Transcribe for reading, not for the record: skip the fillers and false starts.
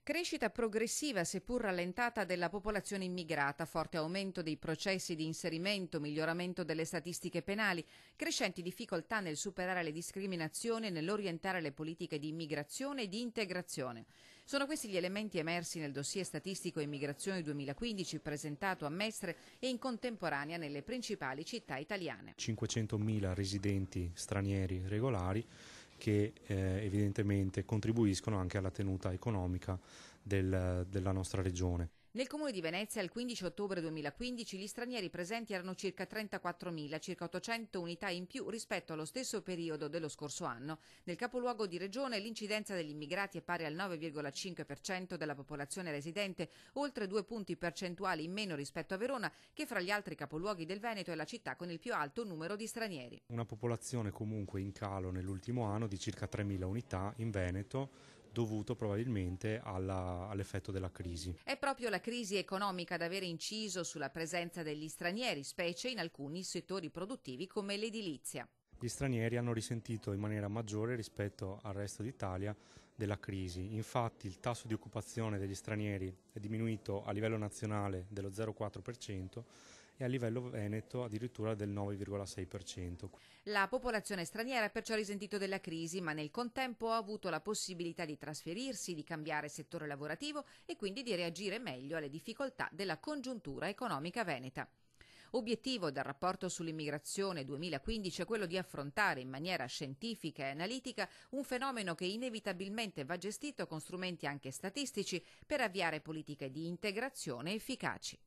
Crescita progressiva seppur rallentata della popolazione immigrata, forte aumento dei processi di inserimento, miglioramento delle statistiche penali, crescenti difficoltà nel superare le discriminazioni e nell'orientare le politiche di immigrazione e di integrazione. Sono questi gli elementi emersi nel dossier statistico Immigrazione 2015 presentato a Mestre e in contemporanea nelle principali città italiane. 500.000 residenti stranieri regolari che evidentemente contribuiscono anche alla tenuta economica della nostra regione. Nel comune di Venezia il 15 ottobre 2015 gli stranieri presenti erano circa 34.000, circa 800 unità in più rispetto allo stesso periodo dello scorso anno. Nel capoluogo di regione l'incidenza degli immigrati è pari al 9,5% della popolazione residente, oltre 2 punti percentuali in meno rispetto a Verona, che fra gli altri capoluoghi del Veneto è la città con il più alto numero di stranieri. Una popolazione comunque in calo nell'ultimo anno di circa 3.000 unità in Veneto, dovuto probabilmente all'effetto della crisi. È proprio la crisi economica ad avere inciso sulla presenza degli stranieri, specie in alcuni settori produttivi come l'edilizia. Gli stranieri hanno risentito in maniera maggiore rispetto al resto d'Italia della crisi. Infatti il tasso di occupazione degli stranieri è diminuito a livello nazionale dello 0,4% e a livello veneto addirittura del 9,6%. La popolazione straniera ha perciò risentito della crisi, ma nel contempo ha avuto la possibilità di trasferirsi, di cambiare settore lavorativo e quindi di reagire meglio alle difficoltà della congiuntura economica veneta. Obiettivo del rapporto sull'immigrazione 2015 è quello di affrontare in maniera scientifica e analitica un fenomeno che inevitabilmente va gestito con strumenti anche statistici per avviare politiche di integrazione efficaci.